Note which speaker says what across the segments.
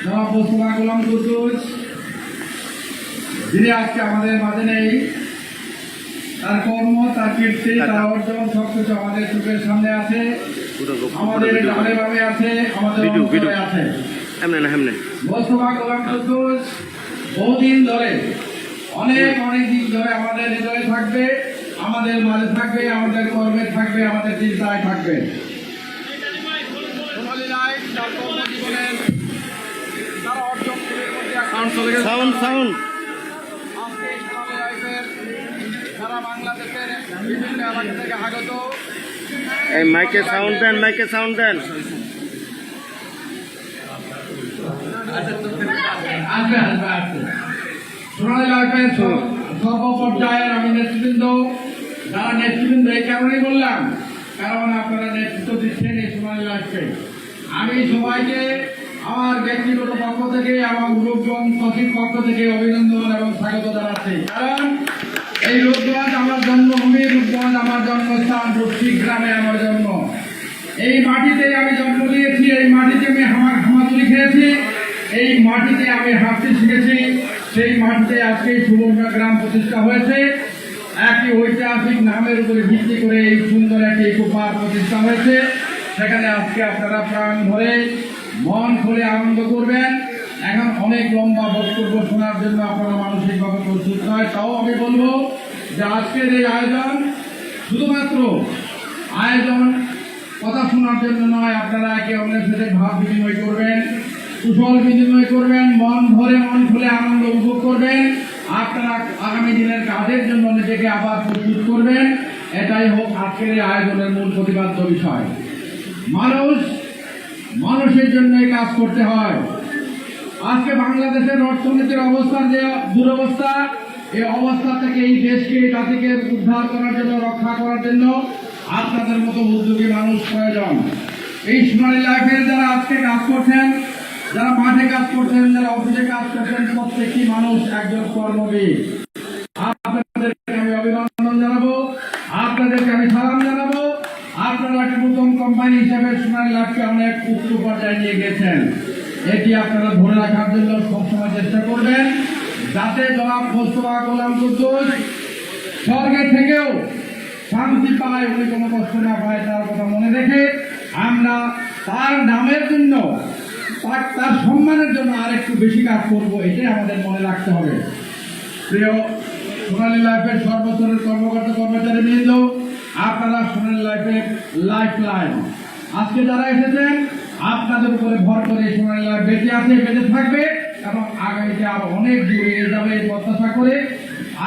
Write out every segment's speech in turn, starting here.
Speaker 1: জনাব মোস্তফা গোলাম কুদ্দুস, যিনি আজকে আমাদের মাঝে নেই, তার কর্ম, তার কীর্তি, তার অর্জন সবকিছু আমাদের চোখের সামনে আছে, আমাদের ডানে বামে আছে, আমাদের অন্তরে আছে। মোস্তফা গোলাম কুদ্দুস বহুদিন ধরে, অনেক দিন ধরে আমাদের হৃদয়ে থাকবে, আমাদের মাঝে থাকবে, আমাদের কর্মে থাকবে, আমাদের চিন্তায় থাকবে। সারা বাংলাদেশের বিভিন্ন এলাকা থেকে আগত।
Speaker 2: এই মাইকে সাউন্ড দেন, মাইকে সাউন্ড দেন।
Speaker 1: সোনালী লাইফের সর্বপর্যায়ের আমি নেতৃবৃন্দ, যারা নেতৃবৃন্দ এই কারণেই বললাম, কারণ আপনারা নেতৃত্ব দিচ্ছেন এই সোনালী লাইফকে। আমি সবাইকে আমার ব্যক্তিগত পক্ষ থেকে, আমার রূপগঞ্জ সচিব পক্ষ থেকে অভিনন্দন এবং স্বাগত জানাচ্ছি। কারণ এই রূপগঞ্জ আমার জন্মভূমি, রূপগঞ্জ আমার জন্মস্থান, রূপসী গ্রামে আমার জন্ম। এই মাটিতে আমি জন্ম নিয়েছি, এই মাটিতে আমি হামাগুড়ি খেয়েছি, এই মাটিতে আমি হাঁটতে শিখেছি। সেই মাটিতে আজকে সুবর্ণ গ্রাম প্রতিষ্ঠা হয়েছে। একই ঐতিহাসিক নামের উপরে ভিত্তি করে এই সুন্দর একটি ইকো পার্ক প্রতিষ্ঠা হয়েছে। সেখানে আজকে আপনারা প্রাণ ভরে মন খুলে আনন্দ করবেন। এখন অনেক লম্বা বক্তব্য শোনার জন্য আপনারা মানসিকভাবে প্রস্তুত নয়, তাও আমি বলবো যে আজকের এই আয়োজন শুধুমাত্র আয়োজন কথা শোনার জন্য নয়, আপনারা একে অন্যের সাথে ভাব বিনিময় করবেন, কুশল বিনিময় করবেন, মন ভরে মন খুলে আনন্দ উপভোগ করবেন। আপনারা আগামী দিনের কাজের জন্য নিজেকে আবার প্রস্তুত করবেন। এটাই হোক আজকের এই আয়োজনের মূল প্রতিপাদ্য বিষয়। মানুষের জন্যই কাজ করতে হয়। আজকে বাংলাদেশের অর্থনীতির অবস্থার যে দুরবস্থা, এই অবস্থা থেকে এই দেশকে জাতিকে উদ্ধার করার জন্য, রক্ষা করার জন্য আপনাদের মতো উদ্যোগী মানুষ প্রয়োজন। এই সোনালী লাইফের যারা আজকে কাজ করছেন, যারা মাঠে কাজ করছেন, যারা অফিসে কাজ করছেন, প্রত্যেকটি মানুষ একজন কর্মবীর। আপনাদেরকে আমি অভিনন্দন জানাবো, আপনাদেরকে আমি সালাম জানাবো। আপনারা একটা নতুন কোম্পানি হিসেবে সোনালী লাইফকে অনেক উচ্চ পর্যায়ে নিয়ে গেছেন। এটি আপনারা ধরে রাখার জন্য সবসময় চেষ্টা করবেন, যাতে জনাব মোস্তফা গোলাম কুদ্দুস স্বর্গে থেকেও শান্তি পায়, উনি কোনো কষ্ট না পায়, তার কথা মনে রেখে আমরা তার নামের জন্য, তার সম্মানের জন্য আর একটু বেশি কাজ করবো, এটাই আমাদের মনে রাখতে হবে। প্রিয় সোনালী লাইফের সর্বস্তরের কর্মকর্তা কর্মচারী বৃন্দ, আপনারা সোনালী লাইফের লাইফ লাইন। আজকে যারা এসেছেন আপনাদের উপরে ভর করে সোনালী লাইফ বেঁচে আছে, বেঁচে থাকবে এবং আগামীতে আরো অনেক দূরে যাবে এই প্রত্যাশা করে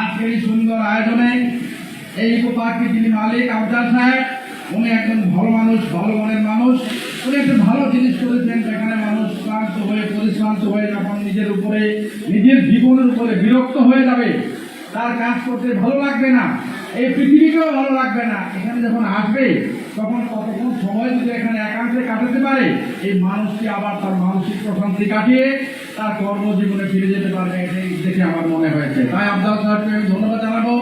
Speaker 1: আজকে এই সুন্দর আয়োজনে এই ইকো পার্কের যিনি মালিক আফজাল সাহেব, উনি একজন ভালো মানুষ, ভালো মনের মানুষ। উনি একটা ভালো জিনিস করেছেন, যেখানে মানুষ ক্লান্ত হয়ে, পরিশ্রান্ত হয়ে যখন নিজের উপরে, নিজের জীবনের উপরে বিরক্ত হয়ে যাবে, তার কাজ করতে ভালো লাগবে না, এই পৃথিবীকেও ভালো লাগবে না, এখানে যখন আসবে তখন কতক্ষণ সময় যদি এখানে একান্তে কাটাতে পারে, এই মানুষটি আবার তার মানসিক প্রশান্তি কাটিয়ে তার কর্মজীবনে ফিরে যেতে পারবে। এটাই দেখে আমার মনে হয়েছে। তাই আফজাল সাহেবকে আমি ধন্যবাদ জানাবো।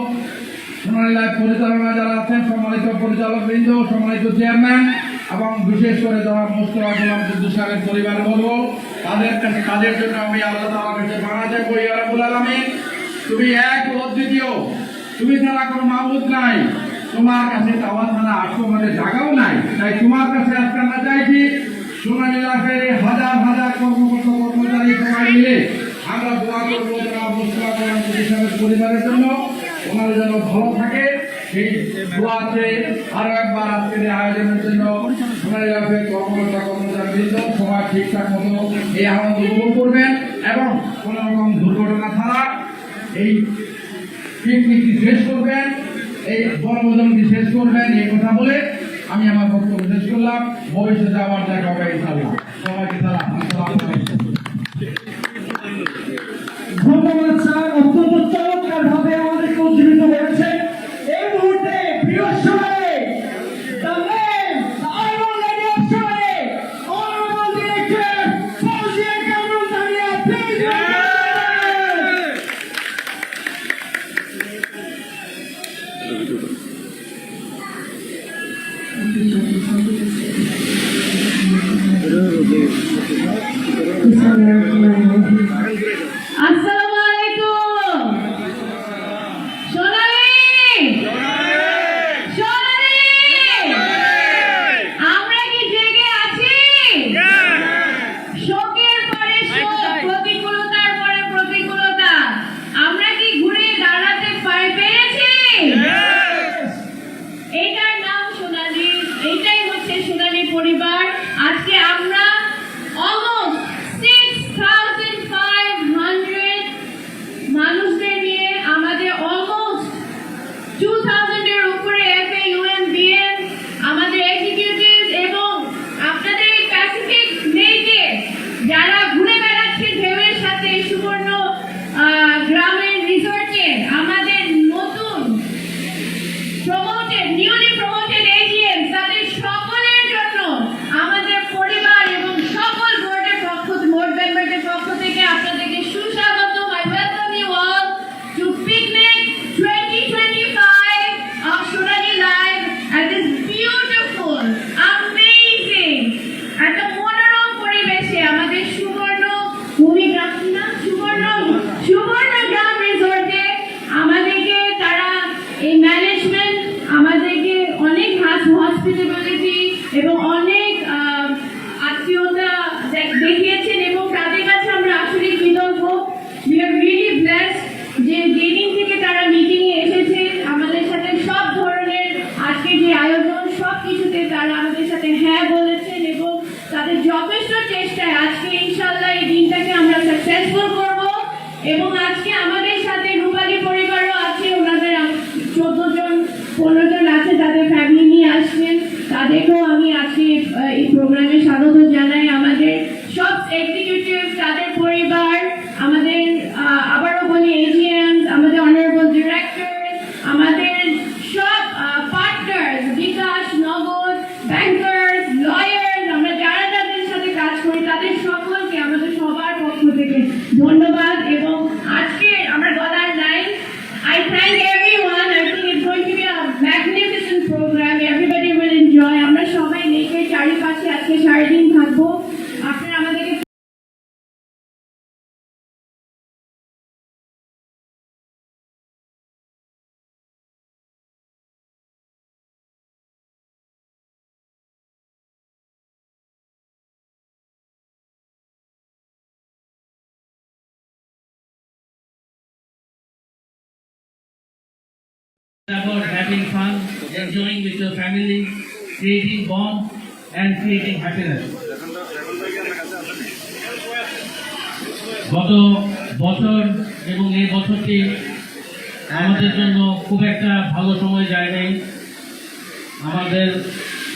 Speaker 1: সোনালী লাইফ পরিচালনা যারা আছেন, সম্মানিত পরিচালক বৃন্দ, সম্মানিত চেয়ারম্যান এবং বিশেষ করে যারা মোস্তফা গোলাম কুদ্দুস সাহেবের পরিবার বলবো, তাদের কাছে কাজের জন্য আমি আল্লাহ তাআলার কাছে মানা চাইবো, ইয়া রাব্বুল আলামিন, তুমি এক ও অদ্বিতীয়, তুমি ছাড়া কোনো মাবুদ নাই, তোমার কাছে চাওয়া ছাড়া আসো মানে জায়গাও নাই। তাই তোমার কাছে আজকে আমরা চাইছি সোনালী লাইফের হাজার হাজার কর্মকর্তা কর্মচারী সবাই মিলে আমরা দোয়া করবো জনাব মোস্তফা গোলাম কুদ্দুস সাহেবের পরিবারের জন্য, ওনারা যেন ভালো থাকে। সেই দোয়াতে আরো একবার আজকের আয়োজনের জন্য সোনালী লাইফের কর্মকর্তা কর্মচারী বৃন্দ সবাই ঠিকঠাক মতো এই আনন্দ উপভোগ করবেন এবং কোন রকম দুর্ঘটনা ছাড়া এই পিকনিকটি শেষ করবেন, এই বনভোজনটি শেষ করবেন। এই কথা বলে আমি আমার বক্তব্য শেষ করলাম। ভবিষ্যতে আবার দেখা হবে ইনশাআল্লাহ। সবাইকে সালাম। আসসালামু আলাইকুম।
Speaker 3: ধন্যবাদ স্যার, অত্যন্ত চমৎকার ভাবে আমাদেরকে উজ্জীবিত করেছে। এই মুহূর্তে প্রিয় সবাই, the name, the honorable lady of Somalia, honorable director Fawzia Kamrul Tania, please welcome.
Speaker 4: আসসালামু আলাইকুম। সোনালি, সোনালি, আমরা কি জেগে আছি? শোকের পরে শোক, প্রতিকূলতার পরে প্রতিকূলতা, আমরা কি ঘুরে দাঁড়াতে পেরেছি? এটার নাম সোনালি, এটাই হচ্ছে সোনালি পরিবার। আজকে আমরা almost 6,500 মানুষদের নিয়ে আমাদের almost 2,000 এর উপরে FAUMBM, আমাদের এক্সিকিউটিভ এবং আপনাদের এই প্যাসিফিক লেকে যারা ঘুরে বেড়াচ্ছে ঢেউয়ের সাথে সুবর্ণ গ্রামের রিসোর্টে, আমাদের নতুন নিউলি প্রমোটেড এজিএম, তাদের সকলের জন্য আমাদের পরিবার এবং সকল বোর্ডের বোর্ড মেম্বারদের পক্ষ থেকে আপনাদেরকে সুস্বাগত। I welcome you all to Picnic 2025 of Sonali Live at this beautiful, amazing, একটা মনোরম পরিবেশে আমাদের সুবর্ণ ভূমিগ্রাম না সুবর্ণ গ্রাম রিসোর্টে আমাদেরকে তারা এই ম্যানেজমেন্ট আমাদেরকে অনেক হসপিটালিটি এবং অনেক আত্মীয়তা দেখিয়েছেন এবং তাদের কাছে আমরা আসলে কৃতজ্ঞ। We are really blessed যে যেদিন থেকে তারা মিটিং এ এসেছে আমাদের সাথে সব ধরনের আজকে যে আয়োজন সব কিছুতে তারা আমাদের সাথে হ্যাঁ বলেছেন এবং তাদের যথেষ্ট চেষ্টায় আজকে ইনশাআল্লাহ এই দিনটাকে আমরা সাকসেসফুল করব। এবং আজকে আমাদের সাথে রূপালী পরিবারও আছে, ওনাদের 14 জন 15 জন আছে, তাদের ফ্যামিলি নিয়ে আসবেন, তাদেরকেও আমি আজকে এই প্রোগ্রামে স্বাগত জানাই। আমাদের সব এক্সিকিউটিভ, তাদের পরিবার, আমাদের আবারও বলি এজিএম, আমাদের অনারেবল ডিরেক্টর, আমাদের সব পার্টনার্স, বিকাশ, নগদ, ব্যাংকার্স, লয়ার্স, আমরা যারা যাদের সাথে কাজ করি তাদের সকলকে আমাদের সবার পক্ষ থেকে ধন্যবাদ। এবং আজকে আমরা গলার নাই, I thank everyone. I think it's going to be a magnificent program. Everybody will enjoy. আমরা সবাই লেকের চারিপাশে আজকে সারাদিন থাকবো। আপনারা আমাদেরকে
Speaker 5: about having fun, enjoying with your family, creating bonds and creating happiness. গত বছর এবং এই বছরটি আমাদের জন্য খুব একটা ভালো সময় যায় নাই। আমাদের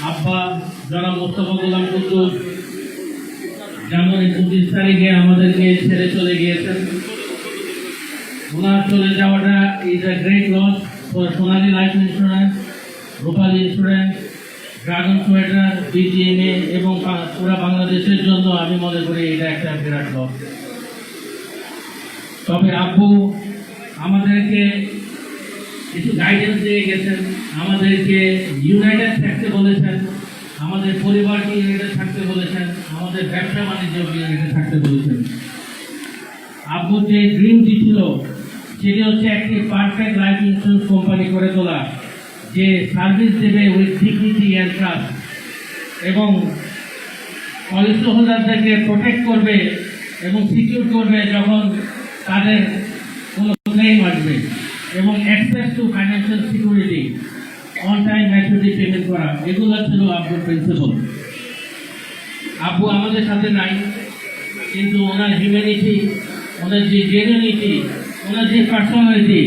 Speaker 5: আব্বা জনাব মোস্তফা গোলাম কুদ্দুস জানুয়ারি 25 তারিখে আমাদেরকে ছেড়ে চলে গিয়েছেন। ওনার চলে যাওয়াটা is a great loss for Sonali Life Insurance, Rupali Insurance, Dragon Sweater, BGMA এবং পুরা বাংলাদেশের জন্য আমি মনে করি এটা একটা বিরাট লস। তবে আব্বু আমাদেরকে কিছু গাইডেন্স দিয়ে গেছেন, আমাদেরকে ইউনাইটেড থাকতে বলেছেন, আমাদের পরিবারকে ইউনাইটেড থাকতে বলেছেন, আমাদের ব্যবসা বাণিজ্য ইউনাইটেড থাকতে বলেছেন। আব্বুর যে ড্রিমটি ছিল সেটি হচ্ছে একটি পারফেক্ট লাইফ ইন্স্যুরেন্স কোম্পানি করে তোলা, যে সার্ভিস দেবে উইথ ডিগনিটি অ্যান্ড ট্রাস্ট এবং পলিসি হোল্ডারদেরকে প্রোটেক্ট করবে এবং সিকিউর করবে যখন তাদের কোনো ক্লেম আসবে, এবং access to financial security, on time maturity payment করা, এগুলো ছিল আব্বুর প্রিন্সিপাল। আব্বু আমাদের সাথে নাই, কিন্তু ওনার হিউম্যানিটি, ওনার যে জেনুইনিটি, ওনার যে পার্সোনালিটি,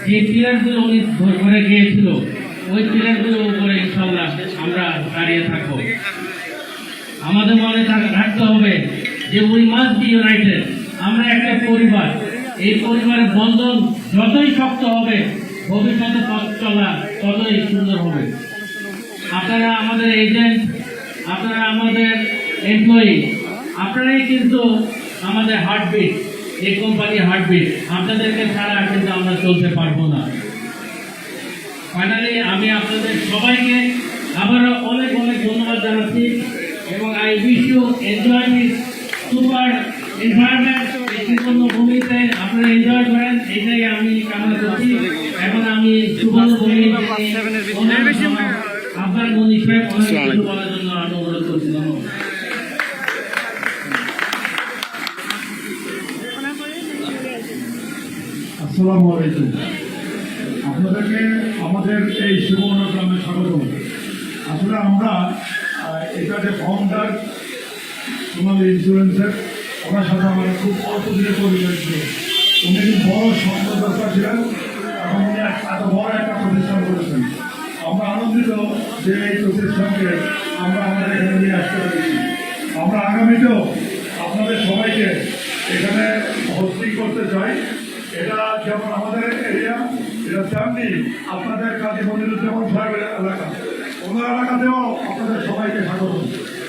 Speaker 5: যে পিলারগুলো উনি ধরে গিয়েছিল ওই পিলারগুলোর উপরে ইনশাল্লাহ আমরা দাঁড়িয়ে থাকবো। আমাদের মনে রাখতে হবে যে উই মাস্ট বি ইউনাইটেড। আমরা একটা পরিবার, এই পরিবারের বন্ধন যতই শক্ত হবে ভবিষ্যতে পথ চলা ততই সুন্দর হবে। আপনারা আমাদের এজেন্ট, আপনারা আমাদের এমপ্লয়ি, আপনারাই কিন্তু আমাদের হার্টবিট, এই কোম্পানির হার্টবিট। আপনাদেরকে ছাড়া কিন্তু আমরা চলতে পারবো না। ফাইনালি আমি আপনাদের সবাইকে আবারও অনেক অনেক ধন্যবাদ জানাচ্ছি এবং I wish you enjoy this super environment সুবর্ণ ভূমিতে আপনারা এনজয় করেন, এটাই আমি কামনা করছি। এখন আমি সুবর্ণ ভূমি আপনার মনি সাহেব অনেক কিছু বলার জন্য আমি অনুরোধ করছি। ধন্যবাদ।
Speaker 6: আসসালামু আলাইকুম। আপনাদেরকে আমাদের এই সুবর্ণ গ্রামে স্বাগত। আসলে আমরা এটা যে ফাউন্ডার সোনালী ইন্স্যুরেন্সের, ওনার সাথে আমার খুব অল্প দিনে পরিচয় ছিল। উনি খুব বড় সম্পদকর্তা ছিলেন এবং উনি এত বড় একটা প্রতিষ্ঠান করেছেন। আমরা আনন্দিত যে এই প্রতিষ্ঠানকে আমরা আমাদের এখানে নিয়ে আসতে পেরেছি। আমরা আগামীতেও আপনাদের সবাইকে এখানে হোস্টিং করতে চাই। এটা যেমন আমাদের এরিয়া, এটা তেমনি আপনাদের কাজী মনিরুজ্জামান সাহেবের এলাকা, ওনার এলাকাতেও আপনাদের সবাইকে স্বাগত।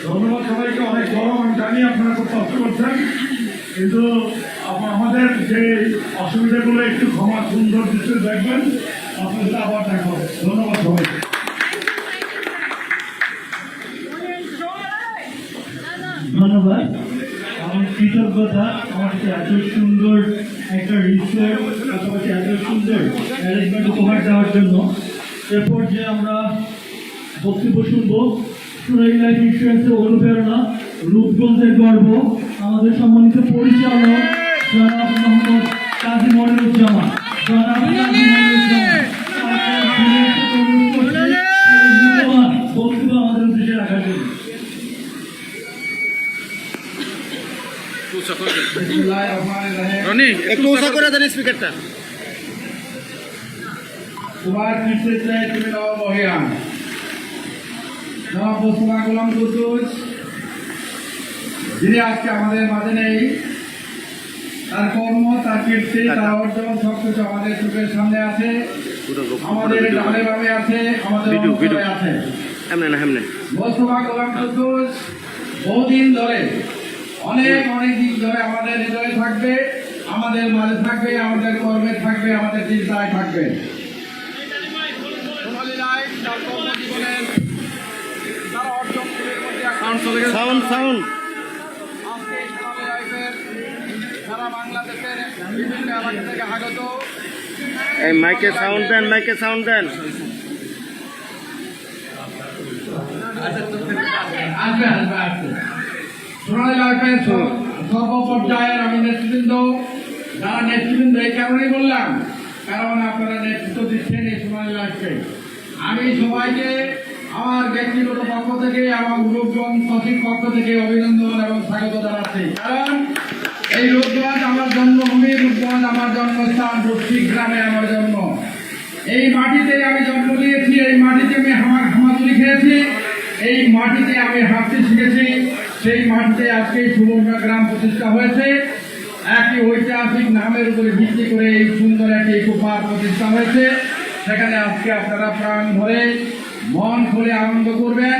Speaker 6: ধন্যবাদ সবাইকে। অনেক গরম আমি জানি, আপনারা খুব কষ্ট করছেন, কিন্তু আমাদের যে অসুবিধাগুলো একটু ক্ষমা সুন্দর দৃষ্টি দেখবেন। আপনাদের আবার দেখা হবে। ধন্যবাদ সবাইকে।
Speaker 3: ধন্যবাদ। আমার কৃতজ্ঞতা আমাকে এত সুন্দর একটা রিসোর্ট, পাশাপাশি এত সুন্দর অ্যারেঞ্জমেন্ট উপহার দেওয়ার জন্য। এরপর যে আমরা বক্তব্য শুনবো, সোনালী লাইফ ইন্স্যুরেন্সের অনুপ্রেরণা, রূপগঞ্জের গর্ব, আমাদের সম্মানিত পরিচালক জনাব মোহাম্মদ কাজী মনিরুজ্জামান। জনাব কাজী মনিরুজ্জামান বক্তব্য আমাদের উদ্দেশ্যে রাখার জন্য।
Speaker 2: রনি একটু উঁচা করে দেন স্পিকারটা।
Speaker 1: তোমার নেতৃত্বে তুমি নবমহিয়ান নবাব মোস্তফা গোলাম কুদ্দুস, যিনি আজকে আমাদের মাঝে নেই, তার কর্ম, তার কীর্তি, তার অর্জন সবকিছু আমাদের চোখের সামনে আছে, আমাদের ডানে বামে আছে, আমাদের অন্তরে আছে। মোস্তফা গোলাম কুদ্দুস বহুদিন ধরে, অনেক দিন ধরে আমাদের হৃদয়ে থাকবে, আমাদের মাঝে থাকবে, আমাদের কর্মে থাকবে, আমাদের চিন্তায় থাকবে। সোনালী লাইফ তার কর্মজীবনের তার অর্জনগুলির মধ্যে
Speaker 2: সাউন্ড
Speaker 1: আজকে সোনালী লাইফের সারা বাংলাদেশের বিভিন্ন এলাকা থেকে আগত
Speaker 2: এই মাইকে সাউন্ড দেন।
Speaker 1: আসবে। সোনালী লাইফের সর্বপর্যায়ের আমি নেতৃবৃন্দ, যারা নেতৃবৃন্দ এই কারণেই বললাম, কারণ আপনারা নেতৃত্ব দিচ্ছেন এই সোনালী লাইফকে। আমি সবাইকে আমার ব্যক্তিগত পক্ষ থেকে এবং রূপগঞ্জ সচিব পক্ষ থেকে অভিনন্দন এবং স্বাগত জানাচ্ছি। কারণ এই রূপগঞ্জ আমার জন্মভূমি, রূপগঞ্জ আমার জন্মস্থান, রূপসিক গ্রামে আমার জন্ম। এই মাটিতে আমি জন্ম নিয়েছি, এই মাটিতে আমি হামাগুড়ি খেয়েছি, এই মাটিতে আমি হাঁটতে শিখেছি। সেই মাটিতে আজকে সুবর্ণ গ্রাম প্রতিষ্ঠা হয়েছে। একটি ঐতিহাসিক নামের উপরে ভিত্তি করে এই সুন্দর একটি ইকো পার্ক প্রতিষ্ঠা হয়েছে। সেখানে আজকে আপনারা প্রাণ ভরে মন খুলে আনন্দ করবেন।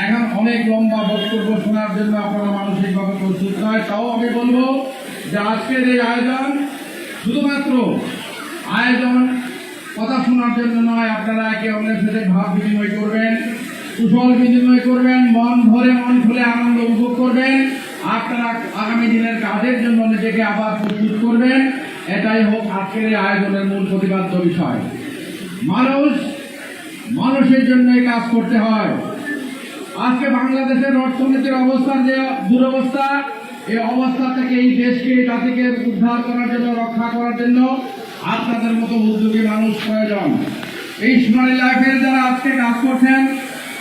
Speaker 1: এখন অনেক লম্বা বক্তব্য শোনার জন্য আপনারা মানসিকভাবে প্রস্তুত নয়, তাও আমি বলবো যে আজকের এই আয়োজন শুধুমাত্র আয়োজন কথা শোনার জন্য নয়, আপনারা একে অন্যের সাথে ভাব বিনিময় করবেন, কুশল বিনিময় করবেন, মন খুলে আনন্দ উপভোগ করবেন। আপনারা আগামী দিনের কাজের জন্য নিজেকে আবার প্রস্তুত করবেন। এটাই হোক আজকের এই আয়োজনের মূল প্রতিপাদ্য বিষয়। মানুষের জন্যই কাজ করতে হয়। আজকে বাংলাদেশের অর্থনীতির অবস্থার যে দুরবস্থা, এই অবস্থা থেকে এই দেশকে, জাতিকে উদ্ধার করার জন্য, রক্ষা করার জন্য আপনাদের মতো উদ্যোগী মানুষ প্রয়োজন। এই সোনালী লাইফের যারা আজকে কাজ করছেন,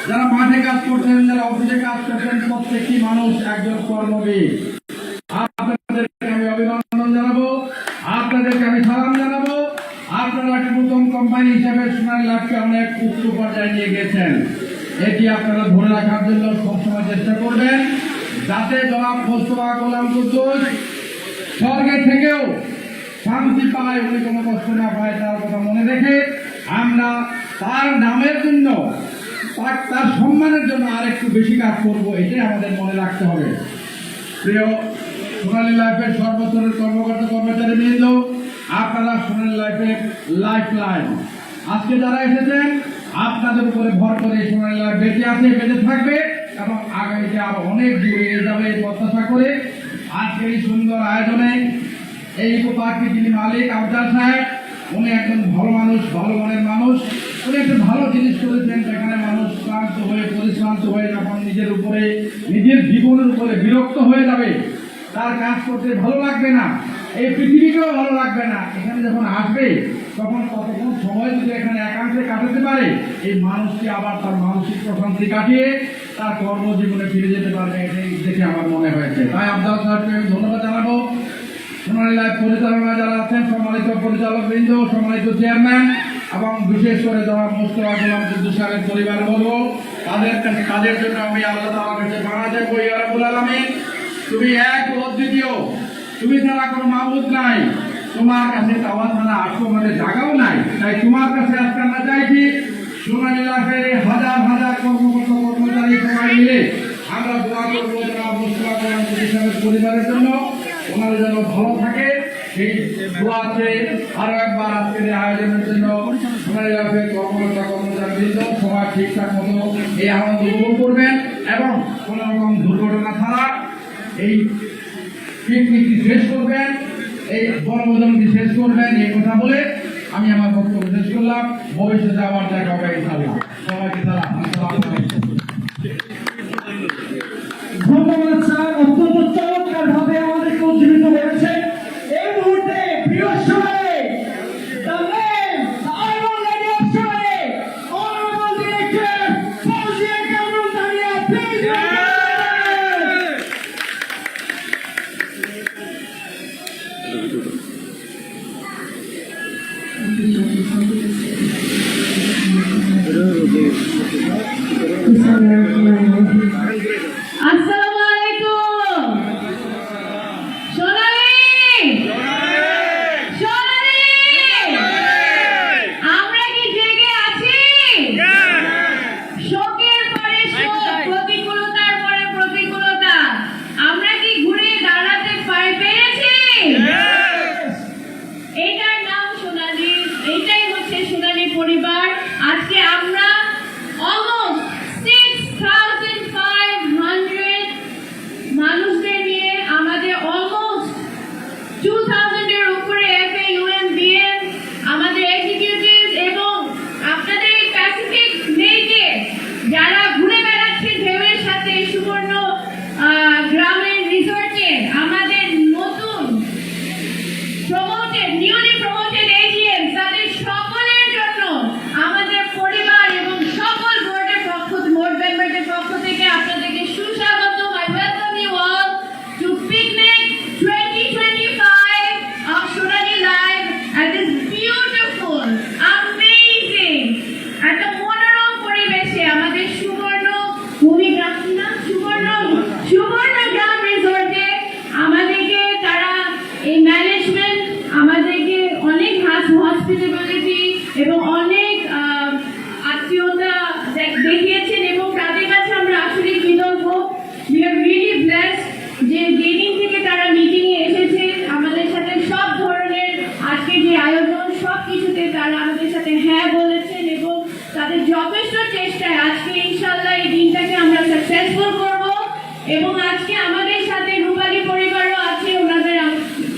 Speaker 1: যারা মাঠে কাজ করছেন, যারা অফিসে কাজ করছেন, প্রত্যেকটি মানুষ একজন কর্মবীর। আপনাদেরকে আমি অভিনন্দন জানাবো, আপনাদেরকে আমি সালাম জানাবো। আপনারা একটা নতুন কোম্পানি হিসেবে সোনালী লাইফকে অনেক উচ্চ পর্যায়ে নিয়ে গেছেন। এটি আপনারা ধরে রাখার জন্য সবসময় চেষ্টা করবেন, যাতে জনাব মোস্তফা গোলাম কুদ্দুস স্বর্গে থেকেও শান্তি পায়, উনি কোনো কষ্ট না পায়, তার কথা মনে রেখে আমরা তার নামের জন্য, তার সম্মানের জন্য আরেকটু বেশি কাজ করবো, এটাই আমাদের মনে রাখতে হবে। প্রিয় সোনালী লাইফের সর্বস্তরের কর্মকর্তা কর্মচারী বৃন্দ, আপনারা সোনালী লাইফের লাইফ লাইন। আজকে যারা এসেছেন আপনাদের উপরে ভর করে সোনালী লাইফ বেঁচে আছে, বেঁচে থাকবে এবং আগামীতে আরো অনেক দূরে এগিয়ে যাবে এই প্রত্যাশা করে আজকে এই সুন্দর আয়োজনে এই ইকো পার্কের যিনি মালিক আফজাল সাহেব, উনি একজন ভালো মানুষ, ভালো মনের মানুষ। উনি একটা ভালো জিনিস করেছেন, যেখানে মানুষ ক্লান্ত হয়ে পরিশ্রান্ত হয়ে যখন নিজের উপরে, নিজের জীবনের উপরে বিরক্ত হয়ে যাবে, তার কাজ করতে ভালো লাগবে না, এই পৃথিবীকেও ভালো লাগবে না, এখানে যখন আসবে তখন কতক্ষণ সময় যদি এখানে একান্তে কাটাতে পারে, এই মানুষটি আবার তার মানসিক প্রশান্তি কাটিয়ে তার কর্মজীবনে ফিরে যেতে পারবে। এটাই দেখে আমার মনে হয়েছে। তাই আফজাল সাহেবকে আমি ধন্যবাদ জানাবো। সোনালী লাইভ পরিচালনা যারা আছেন, সম্মানিত পরিচালক বৃন্দ, সম্মানিত চেয়ারম্যান এবং বিশেষ করে যারা মোস্তফা গোলাম কুদ্দুস সাহেবের পরিবার বলবো, তাদের জন্য আমি আল্লাহ তাআলার কাছে মারা যাবো, ইয়া রাব্বুল আলামিন তুমি এক ও অদ্বিতীয়, তুমি ছাড়া কোনো মাবুদ নাই, তোমার কাছে চাওয়া ছাড়া আটশো মানে জায়গাও নাই। তাই তোমার কাছে আজকে আমরা চাইছি সোনালী লাইভের হাজার হাজার কর্মকর্তা কর্মচারী সবাই মিলে আমরা দোয়া করবো যারা মোস্তফা গোলাম কুদ্দুস সাহেবের পরিবারের জন্য, ওনারা যেন ভালো থাকে। সেই দোয়াতে আরো একবার আজকের এই আয়োজনের জন্য সোনালী লাইভের কর্মকর্তা কর্মচারীবৃন্দ সবাই ঠিকঠাক মতো এই আনন্দ উপভোগ করবেন এবং কোনো রকম দুর্ঘটনা ছাড়া এই পিকনিকটি শেষ করবেন, এই বনভোজনটি শেষ করবেন। এই কথা বলে আমি আমার বক্তব্য শেষ করলাম। ভবিষ্যতে আবার দেখা হবে ইনশাআল্লাহ। সবাইকে সালাম। আসসালামু আলাইকুম।
Speaker 3: ধন্যবাদ স্যার, অত্যন্ত চমৎকার ভাবে আমাদেরকে উজ্জীবিত করেছে। এই মুহূর্তে প্রিয় সবাই, the name, the honorable lady of Somalia, honorable director Fawzia Kamrul Tania, please welcome.
Speaker 4: আসসালামু আলাইকুম। সোনালী, সোনালী, আমরা কি জেগে আছি? শোকের পরে শোক, প্রতিকূলতার পরে প্রতিকূলতা, আমরা কি ঘুরে দাঁড়াতে পেরেছি? এইটার নাম সোনালী, এইটাই হচ্ছে সোনালী পরিবার। আজকে আমরা almost 6,500 মানুষদের নিয়ে আমাদের almost 2,000 এর উপরে FAUM BM, আমাদের এক্সিকিউটিভ এবং আপনাদের এই প্যাসিফিক লেকে যারা ঘুরে বেড়াচ্ছে ঢেউয়ের সাথে সুবর্ণ গ্রামের রিসোর্টে, আমাদের নতুন নিউলি প্রমোটেড AGM, তাদের সকলের জন্য আমাদের পরিবার এবং সকল বোর্ডের বোর্ড মেম্বারদের পক্ষ থেকে আপনাদেরকে সুস্বাগতম। I welcome you all to Picnic 2025 of Sonali Live at this beautiful, amazing, একটা মনোরম পরিবেশে আমাদের সুবর্ণ ভূমিগ্রাম সুবর্ণ গ্রাম রিসোর্টে আমাদেরকে তারা এই ম্যানেজমেন্ট আমাদেরকে অনেক হসপিটালিটি এবং অনেক আত্মীয়তা দেখিয়েছেন এবং তাদের কাছে আমরা আসলে কৃতজ্ঞ। We are really blessed যে যেদিন থেকে তারা মিটিং এ এসেছে আমাদের সাথে সব ধরনের আজকে যে আয়োজন সব কিছুতে তারা আমাদের সাথে হ্যাঁ বলেছেন এবং তাদের যথেষ্ট চেষ্টায় আজকে ইনশাআল্লাহ এই দিনটাকে আমরা সাকসেসফুল করব। এবং আজকে আমাদের সাথে রূপালী পরিবারও আছে, ওনাদের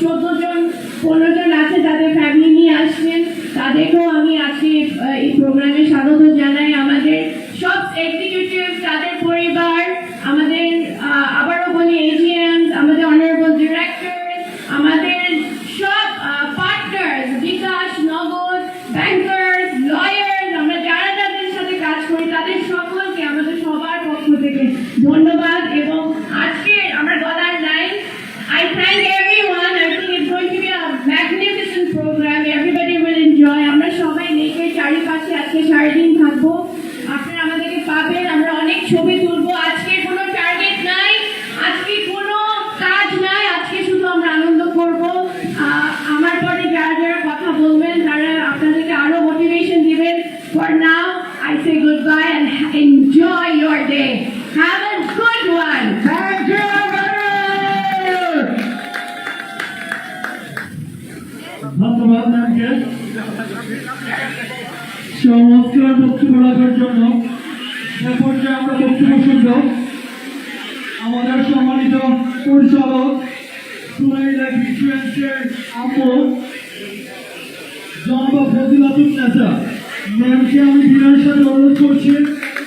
Speaker 4: 14 জন 15 জন আছে, তাদের ফ্যামিলি নিয়ে আসছেন, তাদেরকেও আমি আজকে এই প্রোগ্রামে স্বাগত জানাই। আমাদের সব এক্সিকিউটিভ, তাদের পরিবার, আমাদের আবারও বলি AGM, আমাদের অনারেবল ডিরেক্টর, আমাদের সব পার্টনার্স, বিকাশ, নগদ, ব্যাংকার্স, লয়ার্স, আমরা যারা যাদের সাথে কাজ করি তাদের সকলকে আমাদের সবার পক্ষ থেকে ধন্যবাদ। এবং আজকে আমরা গলার line, I thank everyone. I think it's going to be a magnificent program. Everybody will enjoy. আমরা সবাই লেকের চারিপাশে আজকে সারাদিন থাকবো, আপনারা আমাদেরকে পাবেন, আমরা অনেক ছবি তুলবো। আজকে কোনো টার্গেট নাই, আজকে কোনো কাজ নাই, আজকে শুধু আমরা আনন্দ করব। আমার পরে যারা যারা কথা বলবেন তারা আপনাদেরকে আরো মোটিভেশন দিবেন। For now, I say goodbye and enjoy your day. Have a good one.
Speaker 3: Thank you very much. ধন্যবাদ ম্যামকে চমৎকার বক্তব্য রাখার জন্য। এ পর্যায়ে আমরা বক্তব্য শুনব আমাদের সম্মানিত পরিচালক লাইফ ইন্স্যুরেন্সের আপু জনাব ফজিলাতুন নেসা ম্যামকে আমি বিনয়ের সাথে অনুরোধ করছি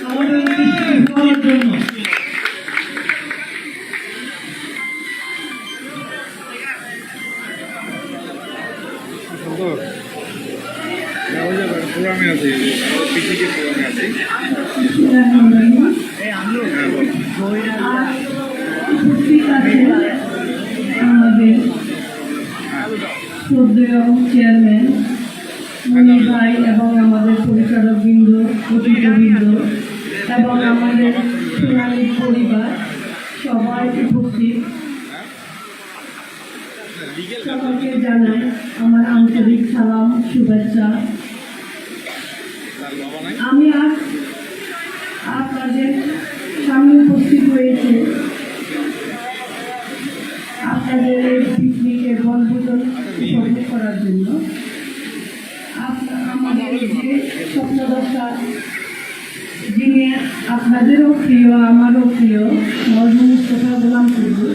Speaker 3: আমাদের অনুষ্ঠানে করার জন্য।
Speaker 2: প্রোগ্রামে আছে পিকনিকের প্রোগ্রামে আছে
Speaker 7: উপস্থিত আছেন আমাদের শ্রদ্ধেয় চেয়ারম্যান মনির ভাই এবং আমাদের পরিচালক বৃন্দ অতিথিবৃন্দ এবং আমাদের সোনালী পরিবার সবাই উপস্থিত। সকলকে জানাই আমার আন্তরিক সালাম শুভেচ্ছা। আমি আজ আপনাদের সামনে উপস্থিত হয়েছে আপনাদের এই পিকনিকের বনভোজন উপভোগ করার জন্য। আমাদের যে স্বপ্নদশা যিনি আপনাদেরও প্রিয় আমারও প্রিয় মরহুম মুস্তাফা গোলাম টুডু,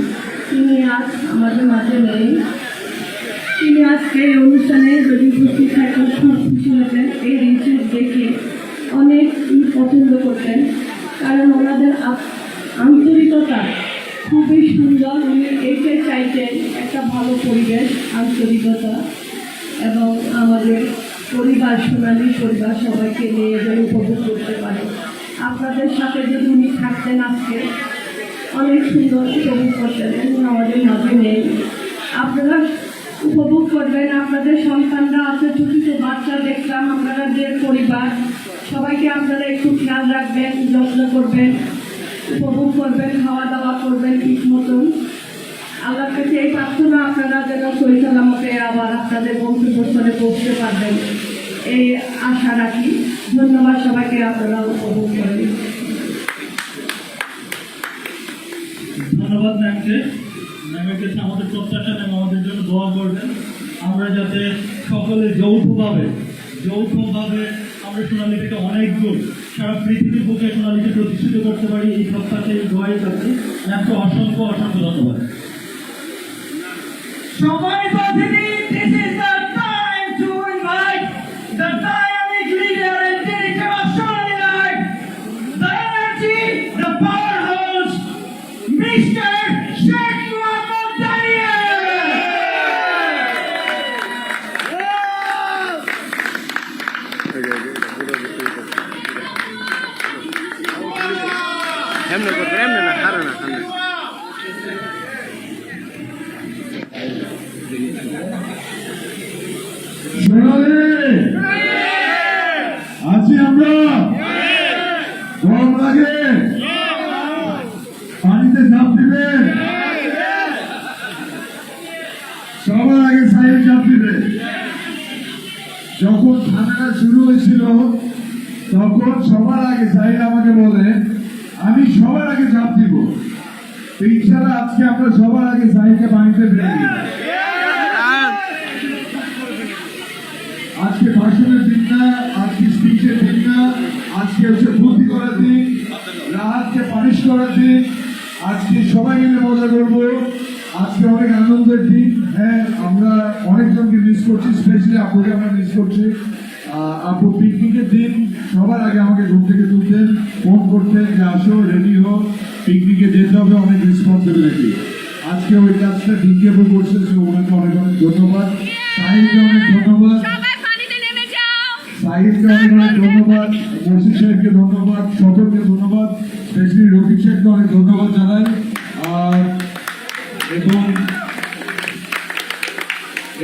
Speaker 7: তিনি আজ আমাদের মাঝে নেই। তিনি আজকে এই অনুষ্ঠানে যদি উপস্থিত থাকেন খুব খুশি হতেন। এই রিলস দেখে অনেক পছন্দ করতেন, কারণ ওনাদের আন্তরিকতা খুবই সুন্দর। উনি এইটা চাইতেন একটা ভালো পরিবেশ, আন্তরিকতা এবং আমাদের পরিবার সোনালী পরিবার সবাইকে নিয়ে যেন উপভোগ করতে পারে। আপনাদের সাথে যদি উনি থাকতেন আজকে অনেক সুন্দর উপভোগ করতেন। উনি আমাদের মাঝে নেই, আপনারা উপভোগ করবেন। আপনাদের সন্তানরা আছে, ছোট ছোট বাচ্চা দেখলাম, আপনারা যে পরিবার সবাইকে আপনারা একটু খেয়াল রাখবেন, যত্ন করবেন, উপভোগ করবেন, খাওয়া দাওয়া করবেন ঠিক মতন। আল্লাহর কাছে এই প্রার্থনা আপনারা যেন সহিসালামতে আবার আপনাদের গন্তব্যস্থলে পৌঁছতে পারবেন এই আশা রাখি। ধন্যবাদ সবাইকে, আপনারা উপভোগ করেন।
Speaker 3: ধন্যবাদ ম্যামকে। ম্যামের কাছে আমাদের প্রত্যাশা ম্যাম আমাদের জন্য দোয়া করবেন, আমরা যাতে সকলে যৌথভাবে আমরা সোনালীকে অনেক দূর সারা পৃথিবীর বুকে সোনালীকে প্রতিষ্ঠিত করতে পারি, এই প্রত্যাশা এই দোয়াই করছি। ম্যামকে অসংখ্য অসংখ্য ধন্যবাদ। সম্মানিত অতিথি, this is the time to invite the dynamic leader and director of Sonali Life, the energy, the powerhouse, Mr. Sheikh Muhammad Daniel.
Speaker 2: এমনি করবে, এমনি না, হারে না, হারে না।
Speaker 6: সোনালী আছি আমরা, গরম লাগে, পানিতে ঝাঁপ দিবে, সবার আগে সাইড ঝাঁপ দিবে। যখন ঠান্ডাটা শুরু হয়েছিল তখন সবার আগে সাইড আমাকে বলে আমি সবার আগে ঝাঁপ দিব। তো ইনশাআল্লাহ আজকে আমরা সবার আগে সাইডকে পানিতে ফেলে দিব। আজকে ভাষণের দিন না, আজকে স্পিচের দিন না, আজকে হচ্ছে বুদ্ধি করার দিন, রাহাতকে পানিশ করার দিন। আজকে সবাই মিলে মজা করবো। আজকে অনেক আনন্দের দিন। হ্যাঁ, আমরা অনেকজনকে মিস করছি, স্পেশালি আপুকে আমরা মিস করছি। আপু পিকনিকের দিন সবার আগে আমাকে ঘুম থেকে তুলতেন, ফোন করতেন যে আসো, রেডি হো, পিকনিকে যেতে হবে, অনেক রেসপন্সিবিলিটি। আজকে ওই কাজটা ডিকে করছে, ওনাকে অনেক অনেক ধন্যবাদ। সাহিলকে অনেক ধন্যবাদ, সাহিলকে অনেক অনেক ধন্যবাদ, মসজিদ সাহেবকে ধন্যবাদ, সকলকে ধন্যবাদ, স্পেশালি রফিক সাহেবকে অনেক ধন্যবাদ জানাই।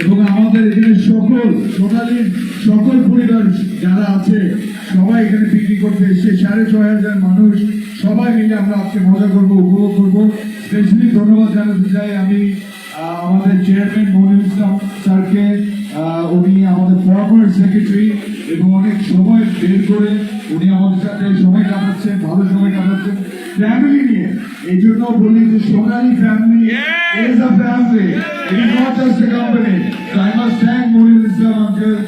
Speaker 6: এবং আমাদের এখানে সকল সোনালীর সকল পরিবার যারা আছে সবাই এখানে পিকনিক করতে এসে 6,500 মানুষ সবাই মিলে আমরা আজকে মজা করবো, উপভোগ করবো। স্পেশালি ধন্যবাদ জানাতে চাই আমি আমাদের চেয়ারম্যান মনির ইসলাম স্যারকে। উনি আমাদের ফরমার সেক্রেটারি এবং অনেক সময় বের করে উনি আমাদের সাথে সময় কাটাচ্ছেন, ভালো সময় কাটাচ্ছেন ফ্যামিলি নিয়ে। এই জন্য বলি যে সোনালী family is a family. It is not just a company. So I must thank Monir Islam uncle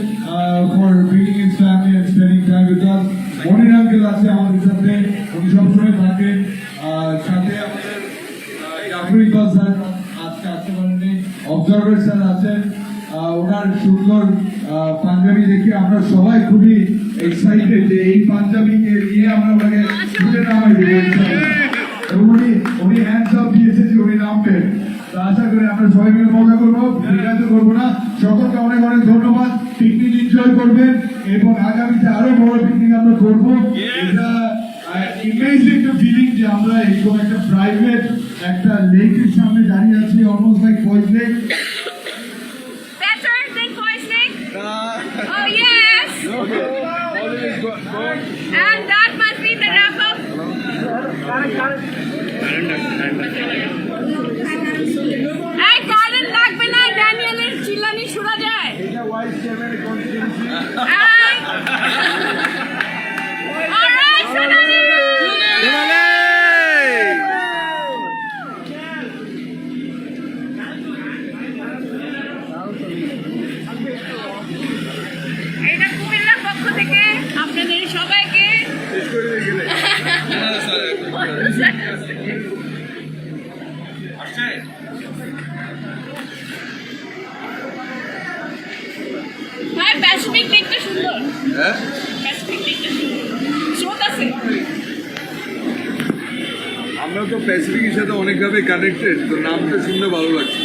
Speaker 6: for bringing his family and spending time with us. Monir uncle আছে আমাদের সাথে, উনি সবসময় থাকেন। সাথে আমাদের জাফর ইকবাল স্যার আজকে আসতে পারেননি, সরকার স্যার আছেন, ওনার সুন্দর পাঞ্জাবি দেখে আমরা সবাই খুবই এক্সাইটেড যে এই পাঞ্জাবিকে নিয়ে আমরা ওনাকে ছুটে নামাই দেবো ইনশাআল্লাহ। এবং উনি হ্যান্ডস আপ দিয়েছে যে উনি নামবেন। তো আশা করি আমরা সবাই মিলে মজা করবো, বিরক্ত করবো না। সকলকে অনেক অনেক ধন্যবাদ। পিকনিক এনজয় করবেন এবং আগামীতে আরো বড় পিকনিক আমরা করবো। এটা ইমেজিং একটা ফিলিং যে আমরা এরকম একটা প্রাইভেট একটা লেকের সামনে দাঁড়িয়ে আছি, almost like boys lake.
Speaker 4: Better than Boys Lake? Oh yes! And that must be the wrap up. এই কারেন্ট লাগবে না, ড্যানিয়েলের চিল্লানি শোনা যায়। Alright, সোনালি। এটা কুমিল্লার পক্ষ থেকে আপনাদের সবাইকে হ্যাঁ, প্যাসিফিক দেখতে সুন্দর। প্যাসিফিক দেখতে সুন্দর, স্রোত আছে।
Speaker 8: আমরা তো প্যাসিফিকের সাথে অনেকভাবে কানেক্টেড, তো নামটা শুনতে ভালো লাগছে।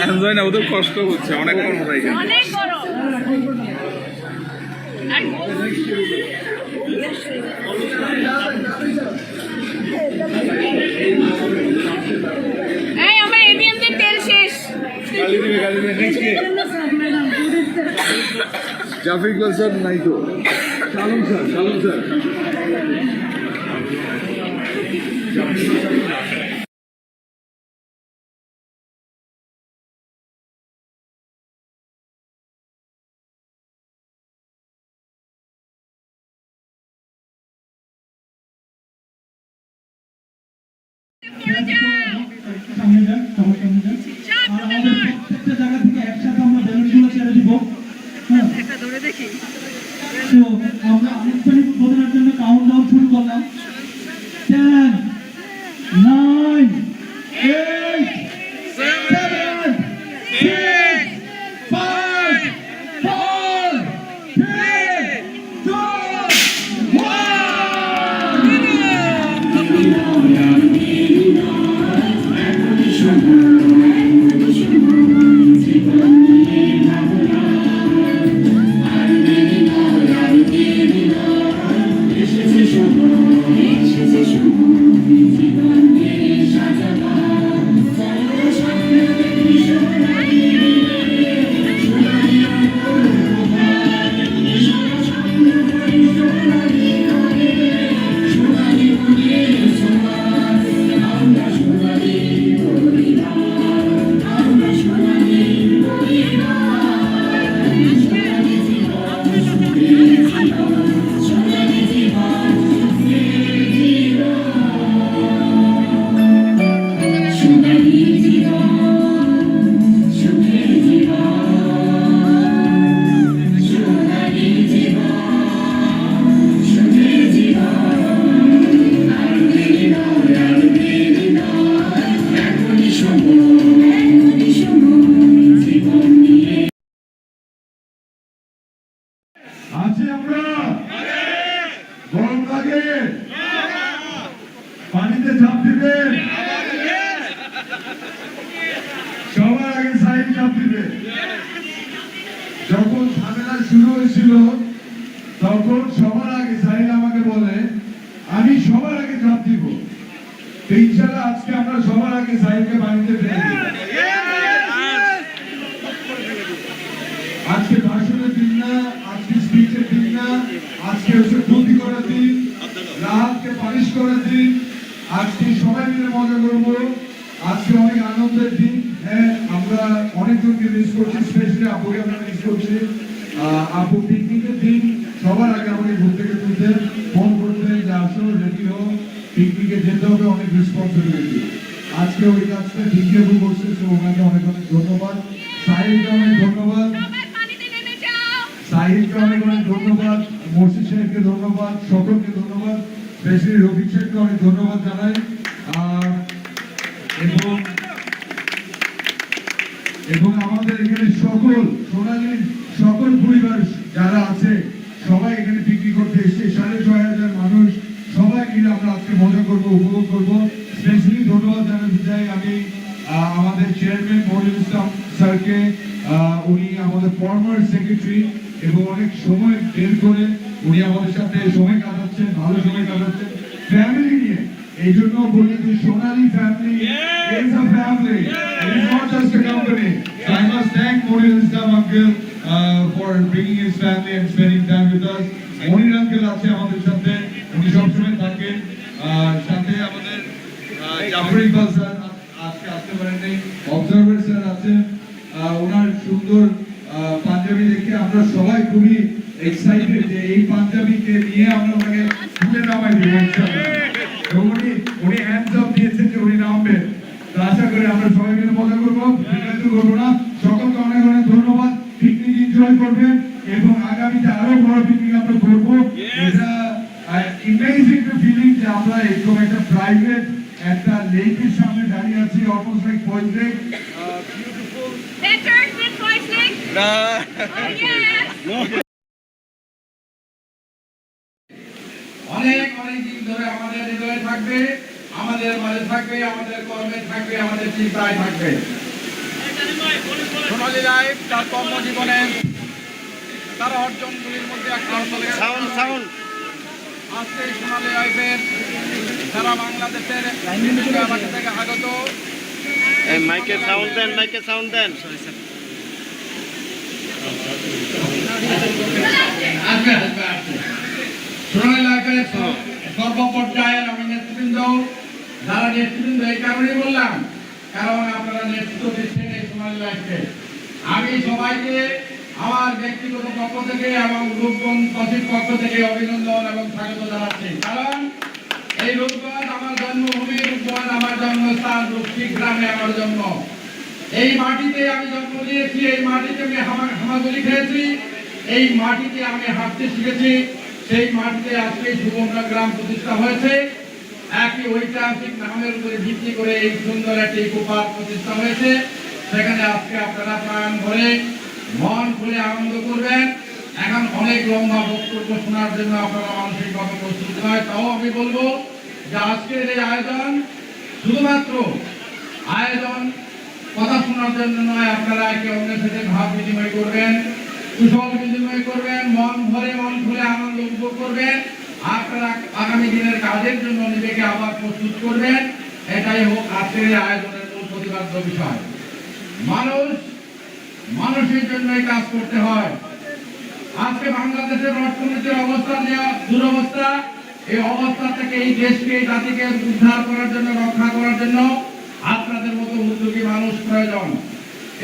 Speaker 8: এনজয় না, ওদের কষ্ট হচ্ছে অনেক ওরা এখানে।
Speaker 4: অনেক গরম। আর এই আমার এটিএমদের তেল শেষ।
Speaker 8: জাফিকুল স্যার নাই তো, শালম স্যার, শালম স্যার।
Speaker 3: সামনে যান, সবার সামনে যান। আর আমাদের প্রত্যেকটা জায়গা থেকে একসাথে আমরা বেলুনগুলো ছেড়ে দিব। হ্যাঁ, তো আমরা আনুষ্ঠানিক উদ্বোধনের জন্য কাউন্টডাউন শুরু করলাম। 10, 9, 8, 7, 6, 5, 4, 3, 2, 'আছি আমরা? গরম লাগে? পানিতে ঝাঁপ দিবেন? সবার আগে সাইড ঝাঁপ দিবে। যখন ঝামেলা শুরু হয়েছিল তখন সবার আগে সাইড আমাকে বলে আমি সবার আগে ঝাঁপ দিব। তো ইনশাআল্লাহ আজকে আমরা সবার আগে সাইডকে পানিতে ফেলে দিব। আজকে ভাষণের দিন না, আজকে স্পিচের দিন না, আজকে হচ্ছে বন্দি করার দিন, রাতকে পালিশ করার দিন। আজকে সবাই মিলে মজা করবো। আজকে অনেক আনন্দের দিন। হ্যাঁ, আমরা অনেকজনকে মিস করছি, স্পেশালি আপুকে আমরা মিস করছি। আপু পিকনিকের দিন সবার আগে আমাকে ঘুর থেকে তুলতেন, ফোন করতেন যে আসো রেডি হো, পিকনিকে যেতে হবে, অনেক রেসপন্সিবিলিটি। আজকে ওই কাজটা ঠিকই করছে, তো ওনাকে অনেক অনেক ধন্যবাদ। সাহিলকে অনেক ধন্যবাদ।
Speaker 4: সবাই পানিতে নেমে
Speaker 6: সাহিদকে অনেক অনেক ধন্যবাদ, মসজিদ সাহেবকে ধন্যবাদ, সকলকে ধন্যবাদ, স্পেশালি রফিক সাহেবকে অনেক ধন্যবাদ জানাই। এবং এবং আমাদের এখানে সকল সোনালী সকল পরিবার যারা আছে সবাই এখানে বিক্রি করতে এসছে, 6,500 মানুষ, সবাই মিলে আমরা আজকে মজা করবো, উপভোগ করবো। স্পেশালি ধন্যবাদ জানাতে চাই আমি আমাদের চেয়ারম্যান মনিরুল ইসলাম স্যারকে, উনি আমাদের ফর্মার সেক্রেটারি এবং অনেক সময় বের করে উনি আমাদের সাথে সময় কাটাচ্ছেন, ভালো সময় কাটাচ্ছেন ফ্যামিলি নিয়ে। এই জন্য বলি যে সোনালী family is a family, it is not just a company. So I must thank Monirul Islam uncle for bringing his family and spending time with us. Monir uncle আছে আমাদের সাথে, উনি সবসময় থাকেন। সাথে আমাদের জাফর ইকবাল স্যার আজকে আসতে পারেননি, অবজারভার স্যার আছেন। ওনার সুন্দর পাঞ্জাবি দেখে আমরা সবাই খুবই এক্সাইটেড যে এই পাঞ্জাবিকে নিয়ে আমরা ওনাকে ফুলে নামাই দেবো ইনশাআল্লাহ। এবং উনি হ্যান্ডস আপ দিয়েছেন যে উনি নামবেন। তো আশা করি আমরা সবাই মিলে মজা করবো, বিরক্ত করবো না। সকলকে অনেক অনেক ধন্যবাদ, পিকনিক এনজয় করবেন এবং আগামীতে আরো বড় পিকনিক আমরা করবো। এটা ইমেজিং ফিলিং যে আমরা এরকম একটা প্রাইভেট একটা লেকের সামনে দাঁড়িয়ে আছি, almost like point lake.
Speaker 4: That turns with voice link. Oh yes.
Speaker 1: অনেক অনেক দিন ধরে আমাদের হৃদয়ে থাকবে, আমাদের মাঝে থাকবে, আমাদের কর্মে থাকবে, আমাদের চিন্তায় থাকবে। সোনালী লাইফ তার কর্মজীবনে তার অর্জনগুলির মধ্যে একটা
Speaker 2: সাউন্ড সাউন্ড
Speaker 1: আজকে সোনালী লাইফের সারা বাংলাদেশের বাসা থেকে আগত
Speaker 2: এই মাইকে সাউন্ড দেন, মাইকে সাউন্ড দেন।
Speaker 1: সোনালী লাইফের সর্বপর্যায়ের আমি নেতৃবৃন্দ, যারা নেতৃবৃন্দ এই কারণেই বললাম কারণ আপনারা নেতৃত্ব দিচ্ছেন এই সোনালী লাইফকে। আমি সবাইকে আমার ব্যক্তিগত পক্ষ থেকে এবং রূপগঞ্জ তহসিল পক্ষ থেকে অভিনন্দন এবং স্বাগত জানাচ্ছি। কারণ এই রূপগঞ্জ আমার জন্মভূমি, রূপগঞ্জ আমার জন্মস্থান, রূপসী গ্রামে আমার জন্ম। এই মাটিতে আমি জন্ম নিয়েছি, এই মাটিতে আমি হামাগুড়ি খেয়েছি, এই মাটিতে আমি হাঁটতে শিখেছি। সেই মাটিতে আজকে সুবর্ণ গ্রাম প্রতিষ্ঠা হয়েছে। একই ঐতিহাসিক নামের উপরে ভিত্তি করে এই সুন্দর একটি ইকো পার্ক প্রতিষ্ঠা হয়েছে। সেখানে আজকে আপনারা প্রাণ ভরে মন খুলে আনন্দ করবেন। এখন অনেক লম্বা বক্তব্য শোনার জন্য আপনারা মানসিকভাবে প্রস্তুত নয়, তাও আমি বলবো যে আজকের এই আয়োজন শুধুমাত্র আয়োজন কথা শোনার জন্য নয়, আপনারা একে অন্যের সাথে ভাব বিনিময় করবেন, কুশল বিনিময় করবেন, মন ভরে মন খুলে আনন্দ উপভোগ করবেন। আপনারা আগামী দিনের কাজের জন্য নিজেকে আবার প্রস্তুত করবেন। এটাই হোক আজকের এই আয়োজনের মূল প্রতিপাদ্য বিষয়। মানুষের জন্যই কাজ করতে হয়। আজকে বাংলাদেশের অর্থনীতির অবস্থা যে দুরবস্থা, এই অবস্থা থেকে এই দেশকে এই জাতিকে উদ্ধার করার জন্য, রক্ষা করার জন্য আপনাদের মতো উদ্যোগী মানুষ প্রয়োজন।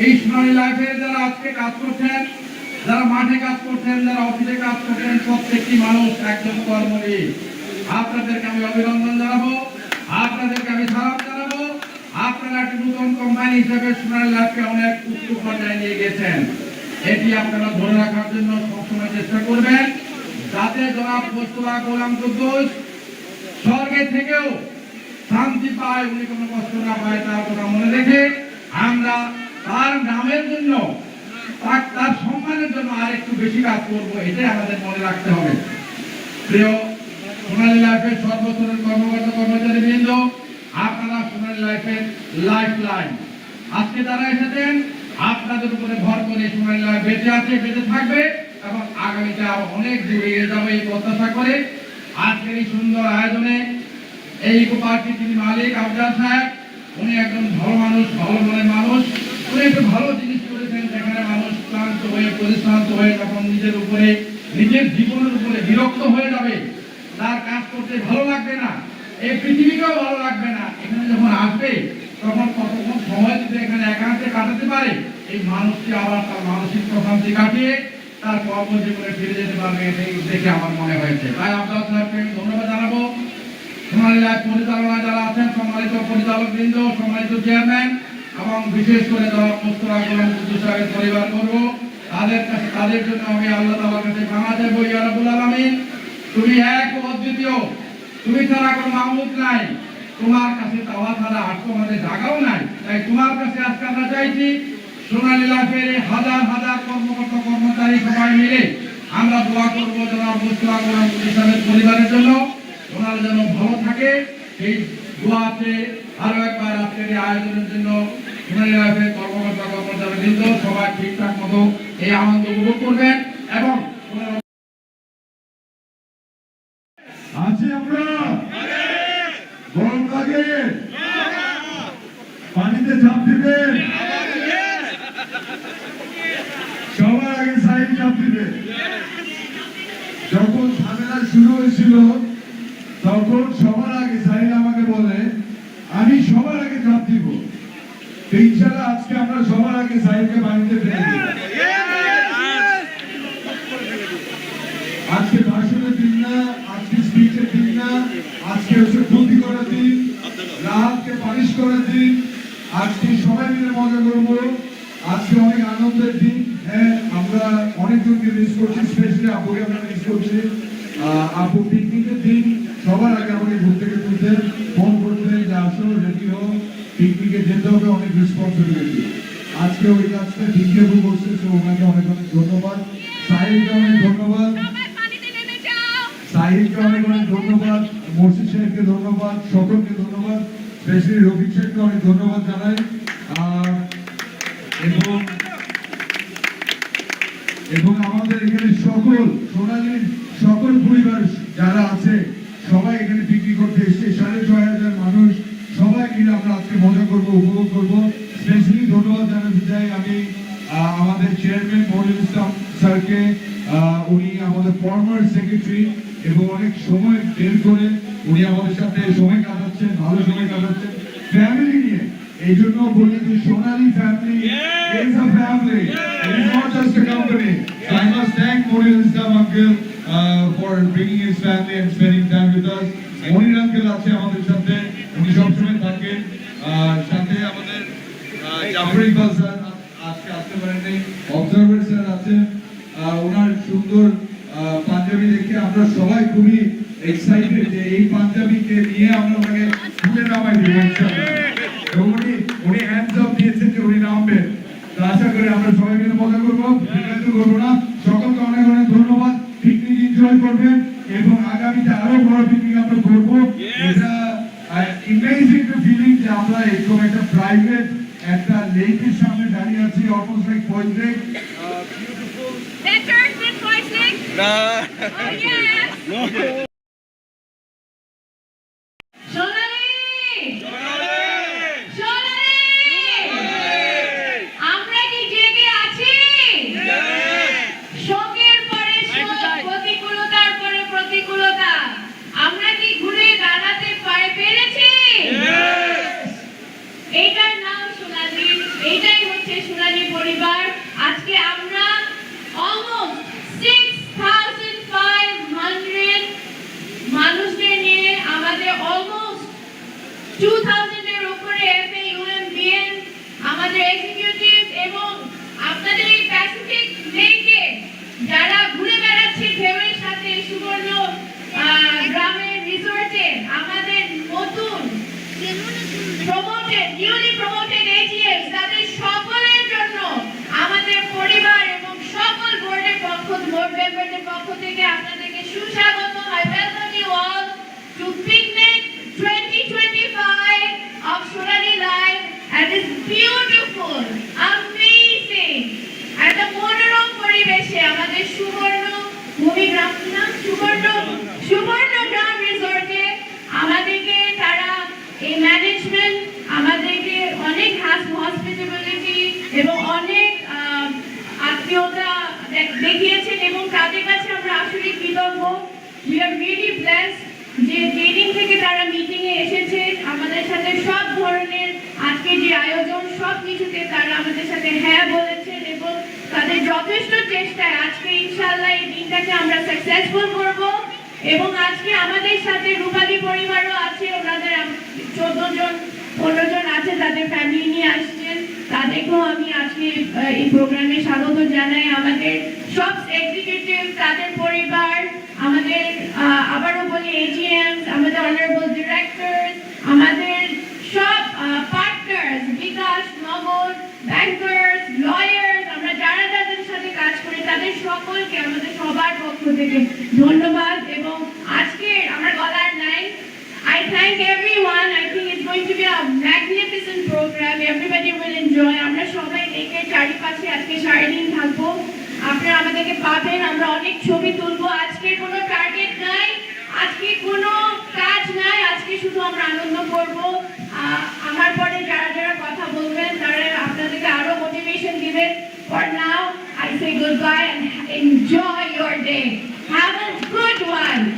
Speaker 1: এই সোনালী লাইফের যারা আজকে কাজ করছেন, যারা মাঠে কাজ করছেন, যারা অফিসে কাজ করছেন, প্রত্যেকটি মানুষ একজন কর্মরত। আপনাদেরকে আমি অভিনন্দন জানাবো, আপনাদেরকে আমি সালাম জানাবো। আপনারা একটি নতুন কোম্পানি হিসেবে সোনালী লাইফকে অনেক উচ্চ পর্যায়ে নিয়ে গেছেন। এটি আপনারা ধরে রাখার জন্য সবসময় চেষ্টা করবেন, যাতে জনাব মোস্তফা গোলাম কুদ্দুস স্বর্গে থেকেও শান্তি পায়, উনি কোনো কষ্ট না পায়, তার কথা মনে রেখে আমরা তার নামের জন্য, তার সম্মানের জন্য আর একটু বেশি কাজ করবো, এটাই আমাদের মনে রাখতে হবে। প্রিয় সোনালী লাইফের সর্বস্তরের কর্মকর্তা কর্মচারী বৃন্দ, আপনারা সোনালী লাইফের লাইফ লাইন। আজকে যারা এসেছেন আপনাদের উপরে ভর করে সোনালী লাইফ বেঁচে আছে, বেঁচে থাকবে এবং আগামীতে আরো অনেক দূর এগিয়ে যাবে এই প্রত্যাশা করে আজকের এই সুন্দর আয়োজনে এই ইকো পার্কের যিনি মালিক আফজাল সাহেব, উনি একজন ভালো মানুষ, ভালো মনের মানুষ। উনি একটু ভালো জিনিস করেছেন, যেখানে মানুষ ক্লান্ত হয়ে, পরিশ্রান্ত হয়ে যখন নিজের উপরে, নিজের জীবনের উপরে বিরক্ত হয়ে যাবে, তার কাজ করতে ভালো লাগবে না, এই পৃথিবীকেও ভালো লাগবে না, এখানে যখন আসবে তখন কতক্ষণ সময় যদি এখানে একান্তে কাটাতে পারে, এই মানুষটি আবার তার মানসিক প্রশান্তি কাটিয়ে তার কর্মজীবনে ফিরে যেতে পারবে। এটাই দেখে আমার মনে হয়েছে। তাই আফজাল সাহেবকে আমি ধন্যবাদ জানাবো। সোনালী লাইফ পরিচালনা যারা আছেন, সম্মানিত পরিচালক বৃন্দ, সম্মানিত চেয়ারম্যান এবং বিশেষ করে যারা মোস্তফা গোলাম কুদ্দুস সাহেবের পরিবার করব তাদের জন্য আমি আল্লাহ তাআলার কাছে ক্ষমা চাইবো। ইয়া রাব্বুল আলামিন, তুমি এক ও অদ্বিতীয়, তুমি ছাড়া কোনো মাবুদ নাই, তোমার কাছে চাওয়া ছাড়া আর তোমাদের জায়গাও নাই। তাই তোমার কাছে আজকে আমরা চাইছি সোনালী লাইফের হাজার হাজার কর্মকর্তা কর্মচারী সবাই মিলে আমরা দোয়া করবো জনাব মুশতাক সাহেবের পরিবারের জন্য, ওনার যেন ভালো থাকে। এই দোয়াতে আরো একবার আজকের এই আয়োজনের জন্য সোনালী লাইফের কর্মকর্তা কর্মচারী বৃন্দ সবাই ঠিকঠাক মতো এই আনন্দ উপভোগ করবেন এবং
Speaker 6: আছি আমরা গরম লাগে পানিতে ঝাঁপ দিবেন সবার আগে সাইড ঝাঁপ দিবে। যখন ঝামেলা শুরু হয়েছিল তখন সবার আগে সাইড আমাকে বলে আমি সবার আগে ঝাঁপ দিব। তো ইনশাআল্লাহ আজকে আমরা সবার আগে সাইডকে পানিতে ফেলে দিব। আজকে ভাষণের দিন না, আজকে স্পিচের দিন না, আজকে হচ্ছে ক্ষতি করার দিন, রাহাতকে পানিশ করার দিন। আজকে সবাই মিলে মজা করবো। আজকে অনেক আনন্দের দিন। হ্যাঁ, আমরা অনেকজনকে মিস করছি, স্পেশালি আপুকে আমরা মিস করছি। আপু পিকনিকের দিন সবার আগে আমাকে ঘুর থেকে তুলতে ফোন করতে যে আসো রেডি হও, পিকনিকে যেতে হবে, অনেক রেসপন্সিবিলিটি। আজকে ওই কাজটা ঠিকই আপু করছে, তো ওনাকে অনেক অনেক ধন্যবাদ। সাহিলকে অনেক ধন্যবাদ, সাহিলকে অনেক অনেক ধন্যবাদ, মসজিদ সাহেবকে ধন্যবাদ, সকলকে ধন্যবাদ, স্পেশালি রফিক সাহেবকে অনেক ধন্যবাদ জানাই। এবং আমাদের এখানে সকল সোনালীর সকল পরিবার যারা আছে সবাই এখানে পিকনিক করতে এসছে, 6,500 মানুষ সবাই মিলে আমরা আজকে মজা করবো, উপভোগ করবো। স্পেশালি ধন্যবাদ জানাতে চাই আমি আমাদের চেয়ারম্যান মনিরুল ইসলাম স্যারকে। উনি আমাদের ফর্মার সেক্রেটারি এবং অনেক সময় বের করে উনি আমাদের সাথে সময় কাটাচ্ছেন, ভালো সময় কাটাচ্ছেন ফ্যামিলি নিয়ে। এই জন্য বলি যে সোনালী family is a family, it is not just a company. So I must thank Monirul Islam uncle for bringing his family and spending time with us. Monir uncle আছে আমাদের সাথে, উনি সবসময় থাকেন। সাথে আমাদের জাফর ইকবাল স্যার আজকে আসতে পারেননি, অবজারভার স্যার আছেন। ওনার সুন্দর পাঞ্জাবি দেখে আমরা সবাই খুবই এক্সাইটেড যে এই পাঞ্জাবিকে নিয়ে আমরা ওনাকে তুলে নামাই দিব ইনশাআল্লাহ। এবং উনি হ্যান্ডস আপ দিয়েছেন যে উনি নামবেন। তো আশা করি আমরা সবাই মিলে মজা করবো, বিরক্ত করবো না। সকলকে অনেক অনেক ধন্যবাদ। পিকনিক এনজয় করবেন এবং আগামীতে আরো বড় পিকনিক আমরা করবো। এটা ইমেজিং একটা ফিলিং যে আমরা এরকম একটা প্রাইভেট একটা লেকের সামনে দাঁড়িয়ে আছি, almost like point lake.
Speaker 4: That church is Point Lake? Oh, yes! সোনালী! সোনালী! আমরা কি জেগে আছি? শোকের পরে শোক, প্রতিকূলতার পরে প্রতিকূলতা, আমরা কি ঘুরে দাঁড়াতে পেরেছি? এইটার নাম সোনালী, এইটাই হচ্ছে সোনালী পরিবার। আজকে আমরা almost 6,500 মানুষদের নিয়ে আমাদের almost 2,000 এর উপরে FAUMBN আমাদের এক্সিকিউটিভ এবং আপনাদের এই প্যাসিফিক লেকে যারা ঘুরে বেড়াচ্ছে ঢেউয়ের সাথে সুবর্ণ গ্রামের রিসোর্টে আমাদের নতুন নিউলি প্রমোটেড AGS তাদের সকলের জন্য আমাদের পরিবার এবং সকল বোর্ডের বোর্ড মেম্বারদের পক্ষ থেকে আপনাদেরকে সুস্বাগত। I welcome you all to Picnic 2025 of Sonali Life at this beautiful, amazing, at the মনোরম পরিবেশে আমাদের সুবর্ণ গ্রাম রিসোর্টে আমাদেরকে তারা এই ম্যানেজমেন্ট আমাদেরকে অনেক হসপিটালিটি এবং অনেক আত্মীয়তা দেখিয়েছেন এবং তাদের কাছে আমরা আসলে কৃতজ্ঞ। We are really blessed যে যেদিন থেকে তারা মিটিং এ এসেছেন আমাদের সাথে সব ধরনের আজকে যে আয়োজন সব কিছুতে তারা আমাদের সাথে হ্যাঁ বলেছেন এবং তাদের যথেষ্ট চেষ্টায় আজকে ইনশাআল্লাহ এই দিনটাকে আমরা সাকসেসফুল করব। এবং আজকে আমাদের সাথে রূপালী পরিবারও আছে, ওনাদের 14 জন 15 জন আছে, তাদের ফ্যামিলি নিয়ে আসছেন। তাদেরকেও আমি আজকে এই প্রোগ্রামে স্বাগত জানাই। আমাদের সব এক্সিকিউটিভ, তাদের পরিবার, আমাদের আবারও বলি এজিএম, আমাদের অনারেবল ডিরেক্টর, আমাদের সব পার্টনার্স, বিকাশ, নগদ, ব্যাংকার্স, লয়ার্স, আমরা যারা যাদের সাথে কাজ করি তাদের সকলকে আমাদের সবার পক্ষ থেকে ধন্যবাদ। এবং আজকে আমার বলার নাই, I thank everyone. I think it's going to be a magnificent program. Everybody will enjoy. আমরা সবাই লেকের চারিপাশে আজকে সারাদিন থাকবো। আপনারা আমাদেরকে পাবেন, আমরা অনেক ছবি তুলবো। আজকে কোনো টার্গেট নাই, আজকে কোনো কাজ নাই, আজকে শুধু আমরা আনন্দ করবো। আমার পরে যারা যারা কথা বলবেন তারা আপনাদেরকে আরো মোটিভেশন দিবেন। For now, I say goodbye and enjoy your day.